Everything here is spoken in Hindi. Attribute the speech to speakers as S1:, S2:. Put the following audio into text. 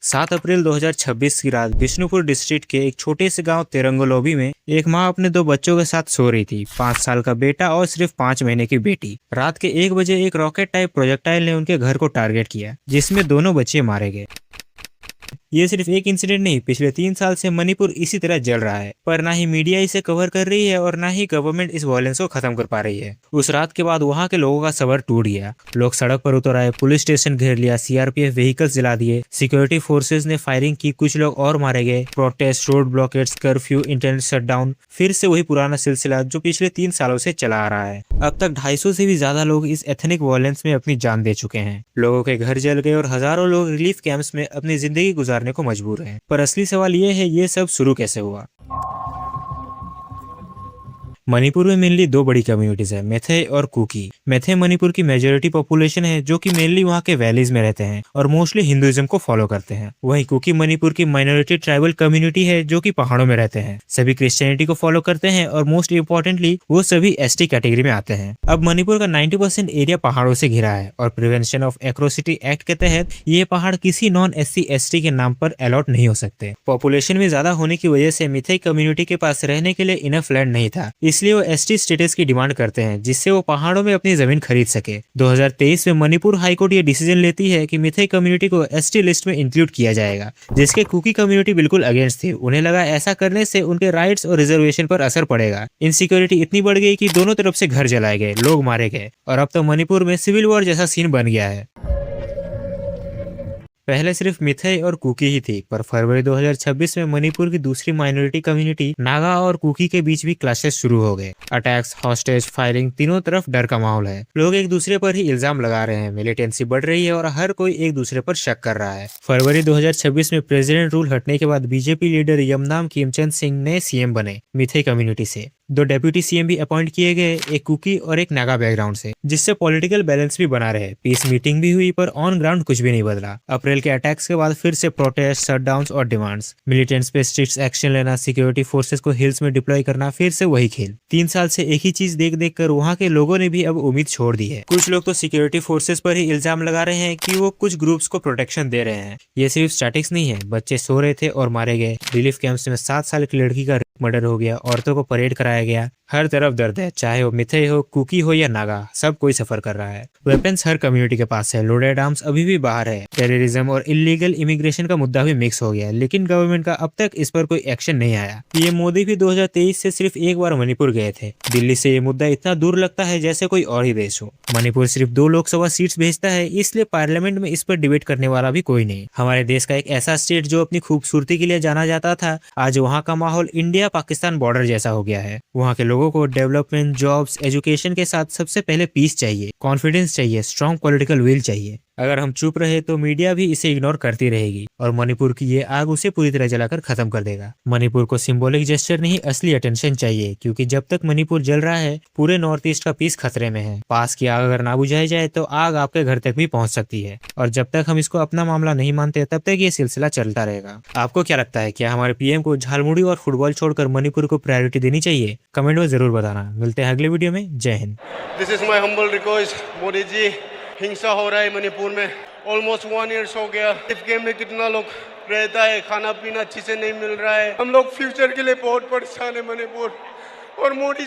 S1: 7 अप्रैल 2026 की रात बिष्णुपुर डिस्ट्रिक्ट के एक छोटे से गांव तेरंगोलोबी में एक मां अपने 2 बच्चों के साथ सो रही थी। 5 साल का बेटा और सिर्फ 5 महीने की बेटी। रात के 1 बजे एक रॉकेट टाइप प्रोजेक्टाइल ने उनके घर को टारगेट किया, जिसमें दोनों बच्चे मारे गए। ये सिर्फ एक इंसिडेंट नहीं, पिछले 3 साल से मणिपुर इसी तरह जल रहा है, पर ना ही मीडिया इसे कवर कर रही है और ना ही गवर्नमेंट इस वायलेंस को खत्म कर पा रही है। उस रात के बाद वहाँ के लोगों का सब्र टूट गया। लोग सड़क पर उतर आए, पुलिस स्टेशन घेर लिया, सीआरपीएफ व्हीकल्स जला दिए, सिक्योरिटी फोर्सेज ने फायरिंग की, कुछ लोग और मारे गए। Protest, road blockades, curfew, internet shutdown, फिर से वही पुराना सिलसिला जो पिछले 3 सालों से चला आ रहा है। अब तक 250 से भी ज्यादा लोग इस एथनिक वायलेंस में अपनी जान दे चुके हैं। लोगों के घर जल गए और हजारों लोग रिलीफ कैंप्स में अपनी जिंदगी गुजारने को मजबूर हैं। पर असली सवाल ये है, ये सब शुरू कैसे हुआ? मणिपुर में मेनली 2 बड़ी कम्युनिटीज है, मेथे और कुकी। मेथे मणिपुर की मेजोरिटी पॉपुलेशन है, जो कि मेनली वहाँ के वैलीज में रहते हैं और मोस्टली हिंदुइज्म को फॉलो करते हैं। वहीं कुकी मणिपुर की माइनॉरिटी ट्राइबल कम्युनिटी है, जो कि पहाड़ों में रहते हैं, सभी क्रिश्चियनिटी को फॉलो करते हैं और मोस्ट इंपॉर्टेंटली वो सभी एसटी कैटेगरी में आते हैं। अब मणिपुर का 90% एरिया पहाड़ों से घिरा है और प्रिवेंशन ऑफ एट्रोसिटी एक्ट के तहत ये पहाड़ किसी नॉन SC ST के नाम पर अलॉट नहीं हो सकते। पॉपुलेशन में ज्यादा होने की वजह से मिथई कम्युनिटी के पास रहने के लिए इनफ लैंड नहीं था, इसलिए वो ST स्टेटस की डिमांड करते हैं, जिससे वो पहाड़ों में अपनी जमीन खरीद सके। 2023 में मणिपुर हाईकोर्ट ये डिसीजन लेती है कि मिथई कम्युनिटी को ST लिस्ट में इंक्लूड किया जाएगा, जिसके कुकी कम्युनिटी बिल्कुल अगेंस्ट थी। उन्हें लगा ऐसा करने से उनके राइट्स और रिजर्वेशन पर असर पड़ेगा। इनसिक्योरिटी इतनी बढ़ गई कि दोनों तरफ से घर जलाए गए, लोग मारे गए और अब तो मणिपुर में सिविल वॉर जैसा सीन बन गया है। पहले सिर्फ मिथई और कुकी ही थी, पर फरवरी 2026 में मणिपुर की दूसरी माइनॉरिटी कम्युनिटी नागा और कुकी के बीच भी क्लैशेस शुरू हो गए। अटैक्स, हॉस्टेज, फायरिंग, तीनों तरफ डर का माहौल है। लोग एक दूसरे पर ही इल्जाम लगा रहे हैं, मिलिटेंसी बढ़ रही है और हर कोई एक दूसरे पर शक कर रहा है। फरवरी 2026 में प्रेसिडेंट रूल हटने के बाद बीजेपी लीडर यमनाम किमचंद सिंह ने CM बने मिथई कम्युनिटी से। 2 डेप्यूटी CM भी अपॉइंट किए गए, एक कुकी और एक नागा बैकग्राउंड से, जिससे पॉलिटिकल बैलेंस भी बना रहे। पीस मीटिंग भी हुई, पर ऑन ग्राउंड कुछ भी नहीं बदला। अप्रैल के अटैक्स के बाद फिर से प्रोटेस्ट, शटडाउन्स और डिमांड्स। मिलिटेंट्स पे स्ट्रिक्ट एक्शन लेना, सिक्योरिटी फोर्सेस को हिल्स में डिप्लॉय करना, फिर से वही खेल। 3 साल से एक ही चीज देख देख कर वहाँ के लोगों ने भी अब उम्मीद छोड़ दी है। कुछ लोग तो सिक्योरिटी फोर्सेस पर ही इल्जाम लगा रहे हैं कि वो कुछ ग्रुप्स को प्रोटेक्शन दे रहे हैं। ये सिर्फ स्टैटिक्स नहीं है, बच्चे सो रहे थे और मारे गए। रिलीफ कैंप्स में 7 साल की लड़की का मर्डर हो गया, औरतों को परेड कराया गया। हर तरफ दर्द है, चाहे वो मिथई हो, कुकी हो या नागा, सब कोई सफर कर रहा है। वेपन्स हर कम्युनिटी के पास है, लोडेड आर्म्स अभी भी बाहर है। टेररिज्म और इलीगल इमिग्रेशन का मुद्दा भी मिक्स हो गया, लेकिन गवर्नमेंट का अब तक इस पर कोई एक्शन नहीं आया। ये मोदी भी 2023 से सिर्फ एक बार मणिपुर गए थे। दिल्ली से ये मुद्दा इतना दूर लगता है जैसे कोई और ही देश हो। मणिपुर सिर्फ 2 लोकसभा सीट्स भेजता है, इसलिए पार्लियामेंट में इस पर डिबेट करने वाला भी कोई नहीं। हमारे देश का एक ऐसा स्टेट जो अपनी खूबसूरती के लिए जाना जाता था, आज वहाँ का माहौल इंडिया पाकिस्तान बॉर्डर जैसा हो गया है। वहाँ के लोगों को डेवलपमेंट, जॉब्स, एजुकेशन के साथ सबसे पहले पीस चाहिए, कॉन्फिडेंस चाहिए, स्ट्रॉन्ग पॉलिटिकल विल चाहिए। अगर हम चुप रहे तो मीडिया भी इसे इग्नोर करती रहेगी और मणिपुर की ये आग उसे पूरी तरह जलाकर खत्म कर देगा। मणिपुर को सिंबॉलिक जेस्चर नहीं, असली अटेंशन चाहिए, क्योंकि जब तक मणिपुर जल रहा है, पूरे नॉर्थ ईस्ट का पीस खतरे में है। पास की आग अगर ना बुझाई जाए तो आग आपके घर तक भी पहुंच सकती है, और जब तक हम इसको अपना मामला नहीं मानते तब तक ये सिलसिला चलता रहेगा। आपको क्या लगता है, क्या हमारे PM को झालमुड़ी और फुटबॉल छोड़कर मणिपुर को प्रायोरिटी देनी चाहिए? कमेंट में जरूर बताना। मिलते हैं अगले वीडियो में। जय हिंद।
S2: This is my humble request. Modi ji, हिंसा हो रहा है मणिपुर में, ऑलमोस्ट 1 ईयर हो गया। इस गेम में कितना लोग रहता है, खाना पीना अच्छे से नहीं मिल रहा है। हम लोग फ्यूचर के लिए बहुत परेशान है मणिपुर, और मोदी